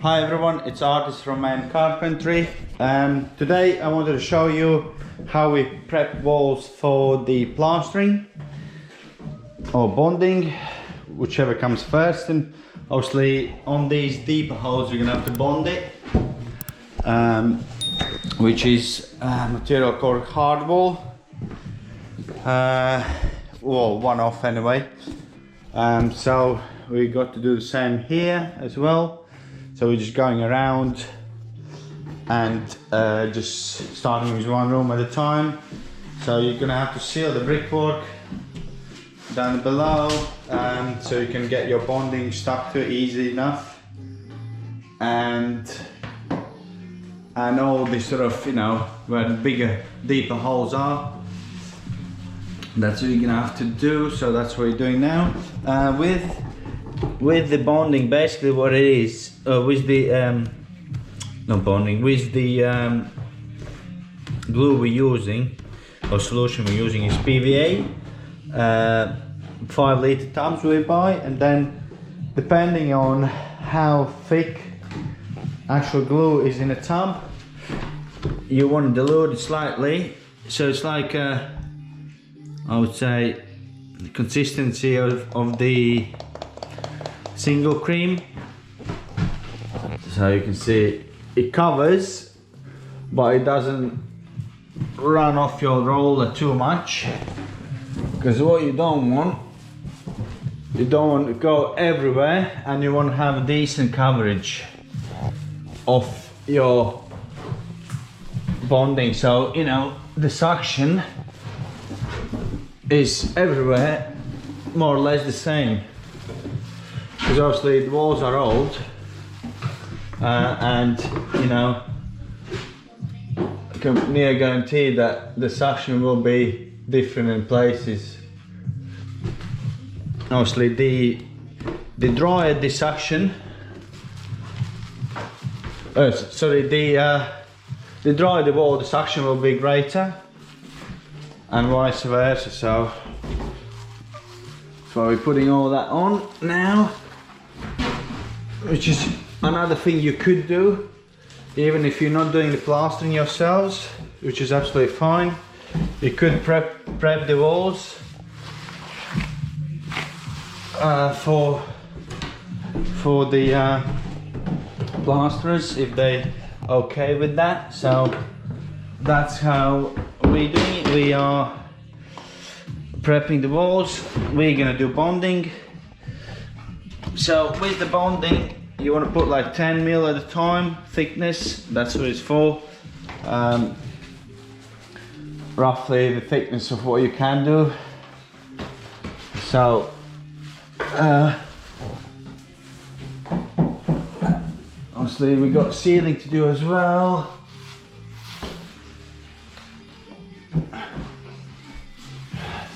Hi everyone, it's Artist from Man Carpentry. Today I wanted to show you how we prep walls for the plastering or bonding, whichever comes first. And obviously on these deeper holes you're gonna have to bond it, which is material called hard wall. Well, one off anyway. So we got to do the same here as well. So we're just going around and just starting with one room at a time. So you're gonna have to seal the brickwork down below, so you can get your bonding stuck to it easy enough. And all this sort of, you know, where the bigger, deeper holes are, that's what you're gonna have to do. So that's what you're doing now. With the bonding, basically what it is, with the not bonding, with the glue we're using, or solution we're using, is PVA, 5 litre tubs we buy, and then depending on how thick actual glue is in a tub, you want to dilute it slightly, so it's like I would say the consistency of the single cream. So you can see it covers, but it doesn't run off your roller too much, because what you don't want to go everywhere, and you want to have a decent coverage of your bonding. So, you know, the suction is everywhere more or less the same, because obviously the walls are old, and you know, I can near guarantee that the suction will be different in places. Obviously the drier the suction, the drier the wall, the suction will be greater, and vice versa. So we're putting all that on now, which is another thing you could do even if you're not doing the plastering yourselves, which is absolutely fine. You could prep the walls for the plasterers if they okay with that. So that's how we're doing it. We are prepping the walls. We're gonna do bonding. So with the bonding, you want to put like 10 mil at a time thickness. That's what it's for. Roughly the thickness of what you can do. So obviously we got sealing to do as well.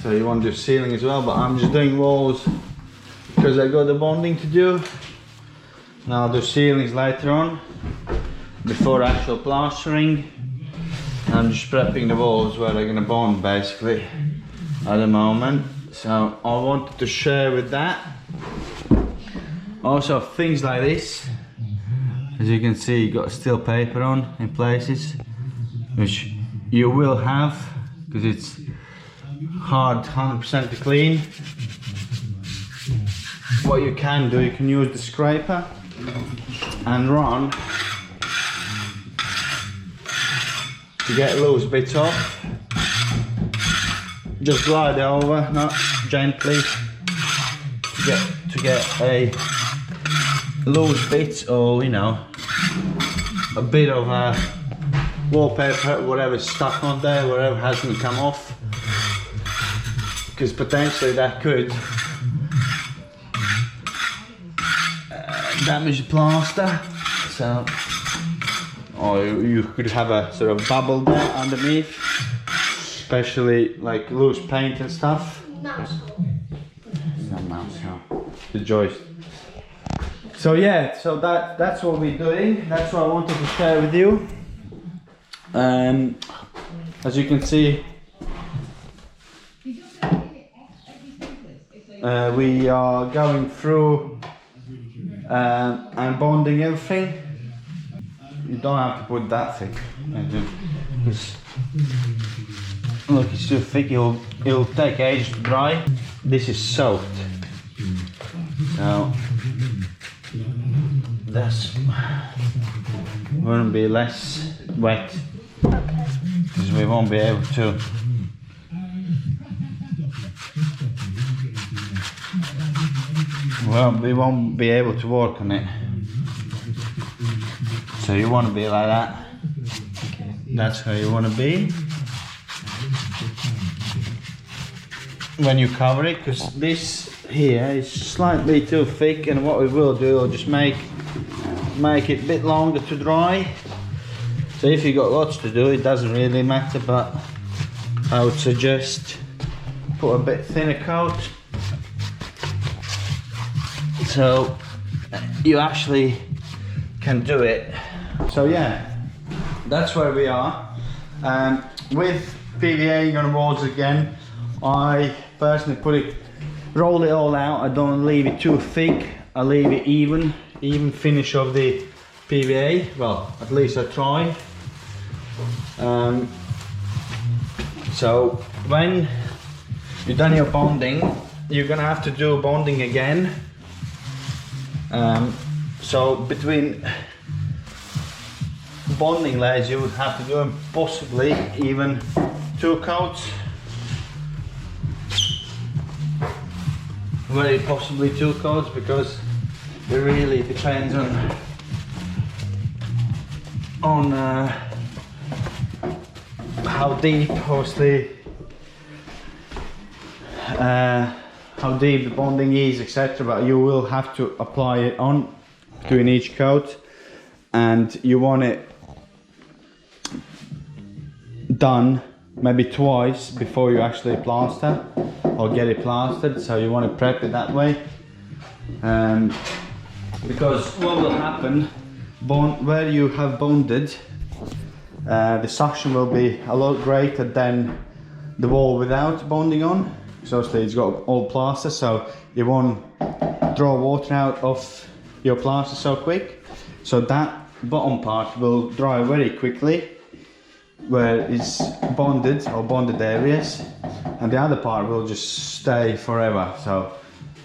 So you want to do sealing as well, but I'm just doing walls because I got the bonding to do. Now I'll do ceilings later on, before actual plastering. I'm just prepping the walls where they're gonna bond basically at the moment. So I wanted to share with that. Also things like this, as you can see, you got steel paper on in places, which you will have because it's hard 100% to clean. What you can do, you can use the scraper and run to get loose bits off. Just glide it over, not gently, to get a loose bits, or you know, a bit of wallpaper, whatever's stuck on there, whatever hasn't come off, because potentially that could damage the plaster. So, or you could have a sort of bubble there underneath, especially like loose paint and stuff. Mouse. No mouse, no. The joist. So yeah, so that's what we're doing. That's what I wanted to share with you. As you can see, we are going through and bonding everything. You don't have to put that thick. Look, it's too thick. It'll take ages to dry. This is soaked, so that's gonna be less wet because we won't be able to. Well, we won't be able to work on it. So you want to be like that. Okay. That's how you want to be when you cover it, because this here is slightly too thick, and what we will do, we'll just make it a bit longer to dry. So if you got lots to do, it doesn't really matter, but I would suggest put a bit thinner coat so you actually can do it. So yeah, that's where we are. With PVA on the walls again, I personally roll it all out. I don't leave it too thick. I leave it even finish of the PVA. Well, at least I try. So when you're done your bonding, you're gonna have to do bonding again. So between bonding layers, you would have to do them possibly even 2 coats. Very possibly 2 coats, because it really depends on how deep, obviously, how deep the bonding is, etc. But you will have to apply it on between each coat, and you want it done maybe twice before you actually plaster or get it plastered. So you want to prep it that way, because what will happen where you have bonded, the suction will be a lot greater than the wall without bonding on. So obviously it's got all plaster, so you won't draw water out of your plaster so quick. So that bottom part will dry very quickly where it's bonded or bonded areas, and the other part will just stay forever. So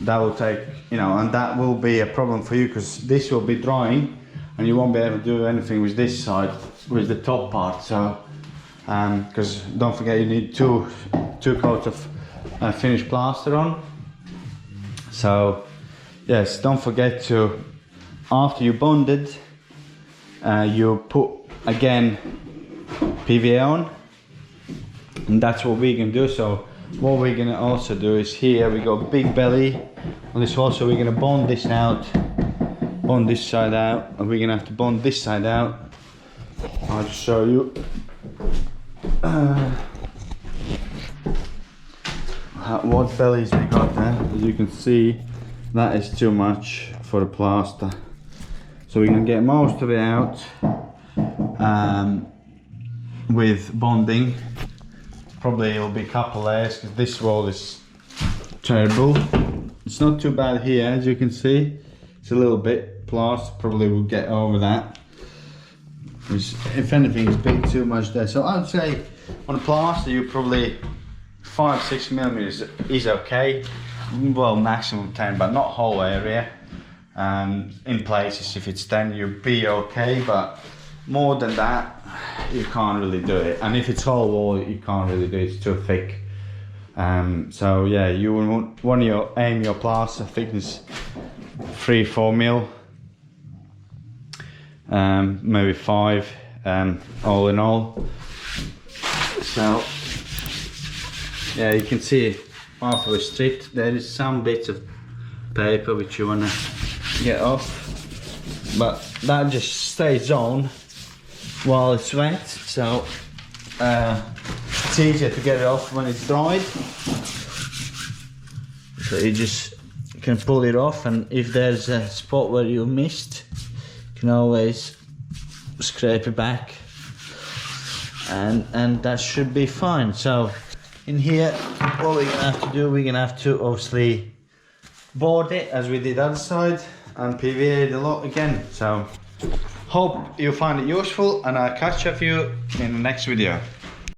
that will take, and that will be a problem for you, because this will be drying and you won't be able to do anything with this side, with the top part. So because don't forget, you need two coats of finished plaster on. So yes, don't forget to, after you bonded, you put again PVA on, and that's what we're gonna do. So what we're gonna also do is, here we got big belly on this wall, so we're gonna bond this out, bond this side out, and we're gonna have to bond this side out. I'll just show you what bellies we got there. As you can see, that is too much for the plaster, so we can get most of it out with bonding. Probably it'll be a couple layers, because this wall is terrible. It's not too bad here, as you can see. It's a little bit plaster, probably will get over that. If anything, it's a bit too much there. So I'd say on a plaster, you probably 5-6 millimeters is okay. Well, maximum 10, but not whole area. In places, if it's 10, you'll be okay, but more than that, you can't really do it. And if it's whole wall, you can't really do it, it's too thick. So yeah, you want to aim your plaster thickness 3-4 mil, maybe 5, all in all. So yeah, you can see after we stripped, there is some bits of paper which you want to get off, but that just stays on while it's wet, so it's easier to get it off when it's dried. So you just can pull it off, and if there's a spot where you missed, you can always scrape it back, and that should be fine. So in here, what we're gonna have to do, we're gonna have to obviously board it as we did the other side. and PVA'd a lot again. So hope you find it useful, and I'll catch up with you in the next video.